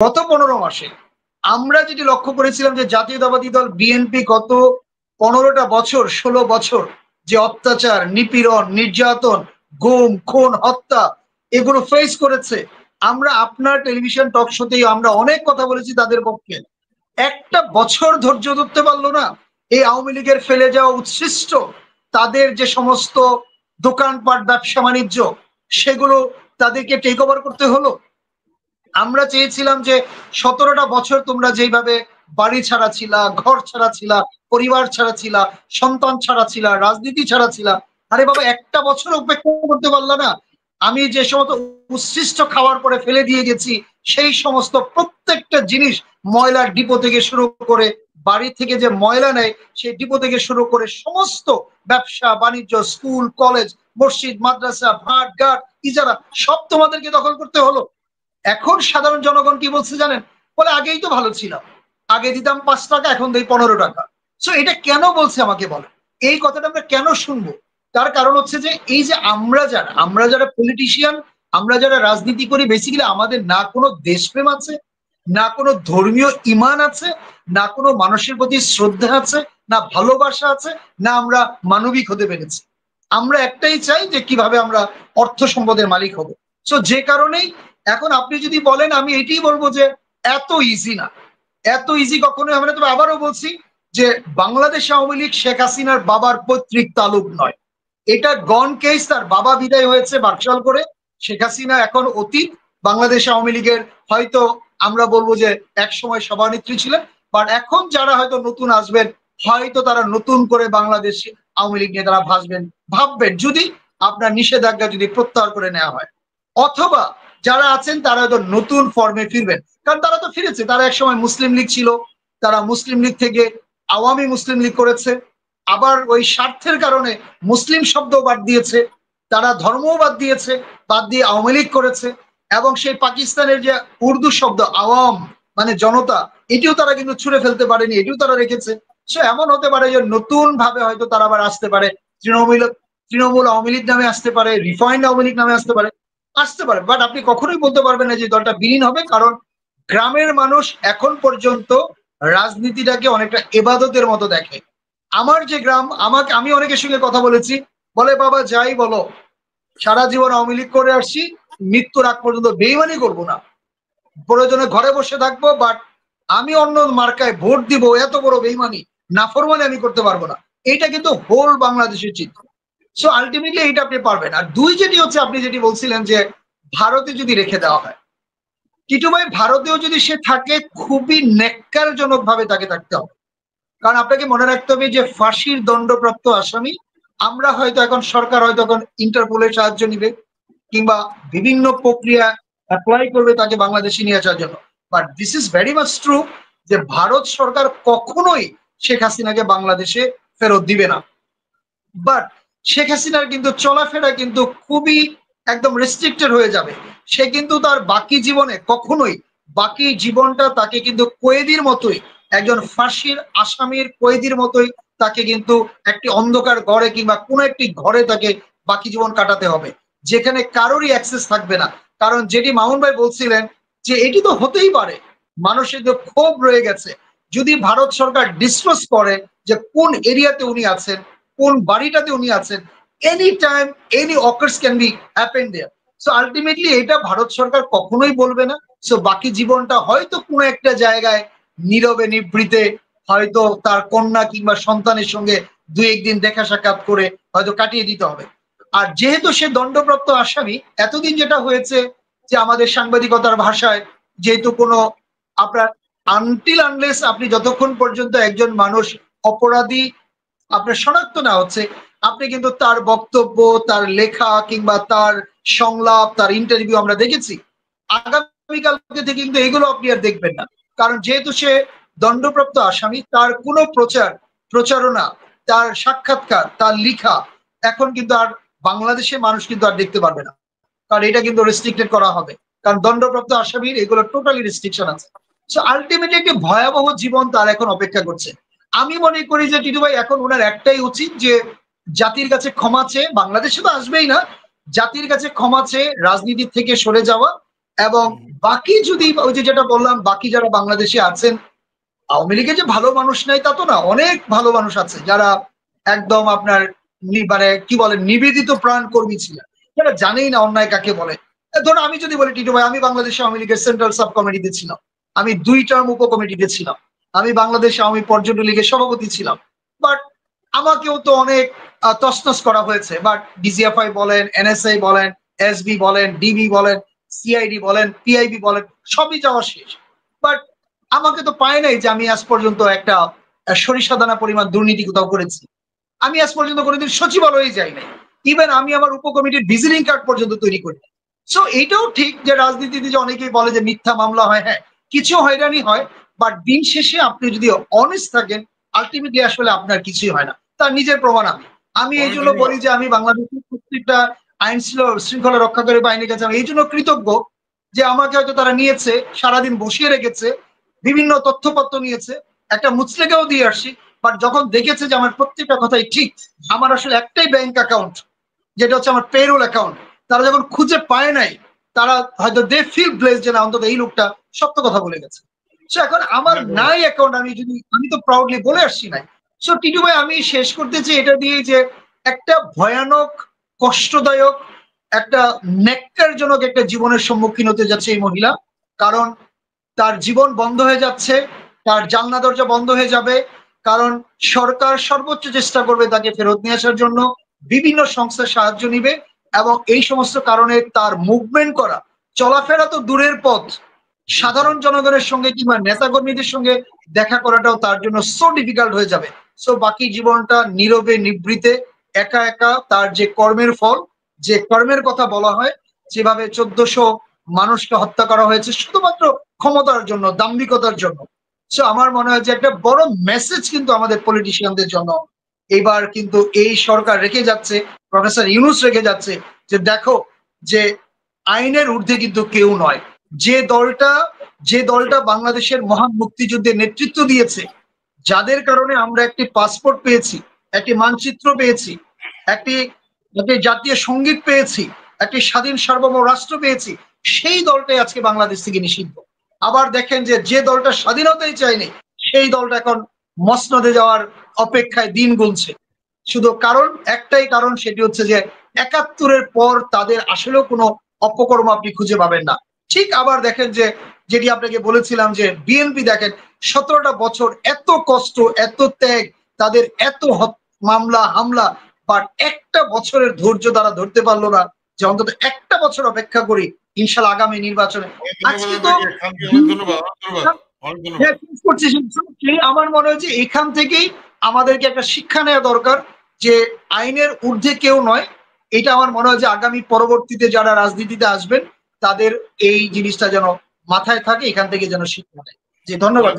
গত 15 মাসে আমরা যেটি লক্ষ্য করেছিলাম যে জাতীয়তাবাদী দল বিএনপি গত 15টা বছর 16 বছর যে অত্যাচার, নিপীড়ন, নির্যাতন, গুম, খুন, হত্যা এগুলো ফেস করেছে, আমরা আপনার টেলিভিশন টক শোতেই আমরা অনেক কথা বলেছি তাদের পক্ষে। একটা বছর ধৈর্য ধরতে পারলো না এই আওয়ামী লীগের ফেলে যাওয়া উচ্ছিষ্ট তাদের যে সমস্ত দোকানপাট, ব্যবসা বাণিজ্য, সেগুলো তাদেরকে টেক ওভার করতে হলো। আমরা চেয়েছিলাম যে 17টা বছর তোমরা যেইভাবে বাড়ি ছাড়া ছিলা, ঘর ছাড়া ছিলা, পরিবার ছাড়া ছিলা, সন্তান ছাড়া ছিলা, রাজনীতি ছাড়া ছিলা, আরে বাবা একটা বছর অপেক্ষা করতে পারলা না? আমি যে সমস্ত উচ্ছিষ্ট খাওয়ার পরে ফেলে দিয়ে গেছি সেই সমস্ত প্রত্যেকটা জিনিস, ময়লার ডিপো থেকে শুরু করে, বাড়ি থেকে যে ময়লা নেয় সেই ডিপো থেকে শুরু করে সমস্ত ব্যবসা বাণিজ্য, স্কুল কলেজ, মসজিদ মাদ্রাসা, ভাট ঘাট, ইজারা, সব তোমাদেরকে দখল করতে হলো। এখন সাধারণ জনগণ কি বলছে জানেন? বলে আগেই তো ভালো ছিলাম, আগে দিতাম 5 টাকা, এখন দেই 15 টাকা। সো এটা কেন বলছে আমাকে বলে, এই কথাটা আমরা কেন শুনবো? তার কারণ হচ্ছে যে এই যে আমরা যারা পলিটিশিয়ান, আমরা যারা রাজনীতি করি, বেসিক্যালি আমাদের না কোনো দেশপ্রেম আছে, না কোনো ধর্মীয় ইমান আছে, না কোনো মানুষের প্রতি শ্রদ্ধা আছে, না ভালোবাসা আছে, না আমরা মানবিক হতে পেরেছি। আমরা একটাই চাই যে কিভাবে আমরা অর্থ সম্পদের মালিক হব। সো যে কারণেই এখন আপনি যদি বলেন, আমি এটাই বলবো যে এত ইজি না, এত ইজি কখনোই হবে না। তবে আবারও বলছি যে বাংলাদেশ আওয়ামী লীগ শেখ হাসিনার বাবার পৈতৃক তালুক নয়, এটা গন কেস। তার বাবা বিদায় হয়েছে বাকশাল করে, শেখ হাসিনা এখন অতীত। বাংলাদেশ আওয়ামী লীগের হয়তো আমরা বলবো যে একসময় সভানেত্রী ছিলেন, বাট এখন যারা হয়তো নতুন আসবেন, হয়তো তারা নতুন করে বাংলাদেশ আওয়ামী লীগ নিয়ে তারা ভাববেন যদি আপনার নিষেধাজ্ঞা যদি প্রত্যাহার করে নেওয়া হয়, অথবা যারা আছেন তারা হয়তো নতুন ফর্মে ফিরবেন। কারণ তারা তো ফিরেছে, তারা একসময় মুসলিম লীগ ছিল, তারা মুসলিম লীগ থেকে আওয়ামী মুসলিম লীগ করেছে, আবার ওই স্বার্থের কারণে মুসলিম শব্দ বাদ দিয়েছে, তারা ধর্মও বাদ দিয়েছে, বাদ দিয়ে আওয়ামী লীগ করেছে। এবং সেই পাকিস্তানের যে উর্দু শব্দ আওয়াম মানে জনতা, এটিও তারা কিন্তু ছুঁড়ে ফেলতে পারেনি, এটিও তারা রেখেছে। সো এমন হতে পারে যে নতুন ভাবে হয়তো তারা আবার আসতে পারে, তৃণমূল তৃণমূল আওয়ামী লীগ নামে আসতে পারে, রিফাইন্ড আওয়ামী লীগ নামে আসতে পারে। বাট আপনি কখনোই বলতে পারবেন না যে দলটা বিলীন হবে, কারণ গ্রামের মানুষ এখন পর্যন্ত রাজনীতিটাকে অনেকটা এবাদতের মতো দেখে। আমার যে গ্রাম, আমি অনেকের সঙ্গে কথা বলেছি, বলে বাবা যাই বলো, সারা জীবন আওয়ামী লীগ করে আসছি, মৃত্যুর আগ পর্যন্ত বেইমানি করবো না, প্রয়োজনে ঘরে বসে থাকবো, বাট আমি অন্য মার্কায় ভোট দিব, এত বড় বেইমানি নাফরমানি আমি করতে পারবো না। এটা কিন্তু হোল বাংলাদেশের চিত্র। সো আলটিমেটলি এটা আপনি পারবেন। আর দুই যেটি হচ্ছে, আপনি যেটি বলছিলেন যে ভারতে যদি রেখে দেওয়া হয়, টিটু ভাই ভারতেও যদি সে থাকে, খুবই ন্যাক্কারজনক ভাবে তাকে থাকতে হবে। কারণ আপনাকে মনে রাখতে হবে যে ফাঁসির দণ্ডপ্রাপ্ত আসামি, আমরা হয়তো এখন সরকার হয়তো এখন ইন্টারপোলের সাহায্য নিবে, কিংবা বিভিন্ন প্রক্রিয়া অ্যাপ্লাই করবে তাকে বাংলাদেশে নিয়ে আসার জন্য। But this is very much true যে ভারত সরকার কখনোই শেখ হাসিনাকে বাংলাদেশে ফেরত দিবে না। বাট শেখ হাসিনার কিন্তু চলাফেরা কিন্তু খুবই একদম রেস্ট্রিক্টেড হয়ে যাবে। সে কিন্তু তার বাকি জীবনে কখনোই, বাকি জীবনটা তাকে কিন্তু কয়েদির মতোই, একজন ফাঁসির আসামির কয়েদির মতোই তাকে কিন্তু একটি অন্ধকার ঘরে কিংবা কোনো একটি ঘরে তাকে বাকি জীবন কাটাতে হবে, যেখানে কারোরই অ্যাক্সেস থাকবে না। কারণ যেটি মামুন ভাই বলছিলেন যে এটি তো হতেই পারে, মানুষের যে ক্ষোভ রয়ে গেছে, যদি ভারত সরকার ডিসক্লোজ করে যে কোন এরিয়াতে উনি আছেন, কোন বাড়িটাতে উনি আছেন, any time any occurs can be happen there. So ultimately এটা ভারত সরকার কখনোই বলবে না। সো বাকি জীবনটা হয়তো কোনো একটা জায়গায় নীরবে নিভৃতে হয়তো তার কন্যা কিংবা সন্তানের সঙ্গে দুই একদিন দেখা সাক্ষাৎ করে হয়তো কাটিয়ে দিতে হবে। আর যেহেতু সে দণ্ডপ্রাপ্ত আসামি, এতদিন যেটা হয়েছে যে আমাদের সাংবাদিকতার ভাষায়, যেহেতু কোনো আপনার আনটিল আনলেস আপনি যতক্ষণ পর্যন্ত একজন মানুষ অপরাধী আপনার শনাক্ত না হচ্ছে, আপনি কিন্তু তার বক্তব্য, তার লেখা কিংবা তার সংলাপ, তার ইন্টারভিউ আমরা দেখেছি। আগামীকালকে থেকে কিন্তু এগুলো আপনি আর দেখবেন না। কারণ যেহেতু সে দণ্ডপ্রাপ্ত আসামি, তার কোনো প্রচারণা, তার সাক্ষাৎকার, তার লেখা এখন কিন্তু আর বাংলাদেশের মানুষ কিন্তু আর দেখতে পারবে না। কারণ এটা কিন্তু রেস্ট্রিক্টেড করা হবে, কারণ দণ্ডপ্রাপ্ত আসামির এগুলো টোটালি রেস্ট্রিকশন আছে। সো আলটিমেটলি একটি ভয়াবহ জীবন তার এখন অপেক্ষা করছে। আমি মনে করি যে টিটু ভাই এখন ওনার একটাই উচিত যে জাতির কাছে ক্ষমা চেয়ে, বাংলাদেশে তো আসবেই না, জাতির কাছে ক্ষমা চেয়ে রাজনীতি থেকে সরে যাওয়া এবং বাকি যদি ওই যে যেটা বললাম, বাকি যারা বাংলাদেশে আছেন, আওয়ামী লীগে যে ভালো মানুষ নাই তা তো না, অনেক ভালো মানুষ আছে যারা একদম আপনার মানে কি বলে নিবেদিত প্রাণ কর্মী ছিলেন, যারা জানেই না অন্যায় কাকে বলে। ধরুন আমি যদি বলি টিটু ভাই, আমি বাংলাদেশ আওয়ামী লীগের সেন্ট্রাল সাব কমিটিতে ছিলাম, আমি 2 টার্ম উপকমিটিতে ছিলাম, আমি বাংলাদেশ আওয়ামী পর্যটন লীগের সভাপতি ছিলাম, বাট আমাকেও তো অনেক তছনছ করা হয়েছে। বাট ডিজিএফআই বলেন, এনএসআই বলেন, এসবি বলেন, ডিবি বলেন, সিআইডি বলেন, পিআইবি বলেন, সবই যাওয়া শেষ। বাট আমাকে তো পায় নাই যে আমি আজ পর্যন্ত একটা সরিষা দানা পরিমাণ দুর্নীতি কোথাও করেছি। আমি আজ পর্যন্ত কোনোদিন সচিবালয়ে যাই নাই। ইভেন আমি আমার উপকমিটির ভিজিটিং কার্ড পর্যন্ত তৈরি করি। সো এইটাও ঠিক যে রাজনীতিতে যে অনেকেই বলে যে মিথ্যা মামলা হয়, হ্যাঁ কিছু হয়রানি হয়, বাট দিন শেষে আপনি যদি অনেস্ট থাকেন আলটিমেটলি আসলে আপনার কিছুই হয় না, তার নিজের প্রমাণ আমি এই জন্য বলি যে আমি বাংলাদেশের প্রত্যেকটা আইন শৃঙ্খলা রক্ষাকারী বাহিনীর কাছে আমি এই জন্য কৃতজ্ঞ যে আমাকে হয়তো তারা নিয়েছে, সারাদিন বসিয়ে রেখেছে, বিভিন্ন তথ্যপত্র নিয়েছে, একটা মুচলেখাও দিয়ে আসছি, বাট যখন দেখেছে যে আমার প্রত্যেকটা কথাই ঠিক, আমার আসলে একটাই ব্যাংক অ্যাকাউন্ট যেটা হচ্ছে আমার পেরোল অ্যাকাউন্ট, তারা যখন খুঁজে পায় নাই, তারা হয়তো দে ফিল ব্লেসড যে না অন্তত এই লোকটা সত্য কথা বলে গেছে। সো এখন আমার নাই অ্যাকাউন্ট, আমি তো প্রাউডলি বলে আসছি নাই। সো টিটু ভাই আমি শেষ করতে চাই এটা দিয়ে যে একটা ভয়ানক, কষ্টদায়ক, একটা ন্যাক্কারজনক একটা জীবনের সম্মুখীন হতে যাচ্ছে এই মহিলা। কারণ তার জীবন বন্ধ হয়ে যাচ্ছে, তার জানলা দরজা বন্ধ হয়ে যাবে, কারণ সরকার সর্বোচ্চ চেষ্টা করবে তাকে ফেরত নিয়ে আসার জন্য, বিভিন্ন সংস্থার সাহায্য নিবে, এবং এই সমস্ত কারণে তার মুভমেন্ট করা, চলাফেরা তো দূরের পথ, সাধারণ জনগণের সঙ্গে কিংবা নেতাকর্মীদের সঙ্গে দেখা করাটাও তার জন্য সো ডিফিকাল্ট হয়ে যাবে। সো বাকি জীবনটা নীরবে নিভৃতে একা একা তার যে কর্মের ফল, যে কর্মের কথা বলা হয়, যেভাবে 1400 মানুষকে হত্যা করা হয়েছে শুধুমাত্র ক্ষমতার জন্য, দাম্ভিকতার জন্য। সো আমার মনে হয় যে একটা বড় মেসেজ কিন্তু আমাদের পলিটিশিয়ানদের জন্য এবার কিন্তু এই সরকার রেখে যাচ্ছে, প্রফেসর ইউনূস রেখে যাচ্ছে, যে দেখো যে আইনের ঊর্ধ্বে কিন্তু কেউ নয়। যে দলটা বাংলাদেশের মহান মুক্তিযুদ্ধে নেতৃত্ব দিয়েছে, যাদের কারণে আমরা একটি পাসপোর্ট পেয়েছি, একটি মানচিত্র পেয়েছি, একটি জাতীয় সঙ্গীত পেয়েছি, একটি স্বাধীন সার্বভৌম রাষ্ট্র পেয়েছি, সেই দলটাই আজকে বাংলাদেশ থেকে নিষিদ্ধ। আবার দেখেন যে দলটা স্বাধীনতাই চায়নি, সেই দলটা এখন মসনদে যাওয়ার অপেক্ষায় দিন গুনছে। শুধু একটাই কারণ, সেটি হচ্ছে যে ৭১-এর পর তাদের আসলেও কোনো অপকর্ম আপনি খুঁজে পাবেন না। ঠিক আবার দেখেন যে যেটি আপনাকে বলেছিলাম যে বিএনপি দেখেন ১৭টা বছর এত কষ্ট, এত ত্যাগ, তাদের এত মামলা হামলা, বাট একটা বছরের ধৈর্য তারা ধরতে পারলো না যে অন্তত একটা বছর অপেক্ষা করি ইনশাল্লাহ আগামী নির্বাচনে। আজকে তো আমার মনে হয় যে এখান থেকেই আমাদেরকে একটা শিক্ষা নেওয়া দরকার যে আইনের ঊর্ধ্বে কেউ নয়। এটা আমার মনে হয় যে আগামী পরবর্তীতে যারা রাজনীতিতে আসবেন তাদের এই জিনিসটা যেন মাথায় থাকে, এখান থেকে যেন শিক্ষা নেয়। যে ধন্যবাদ।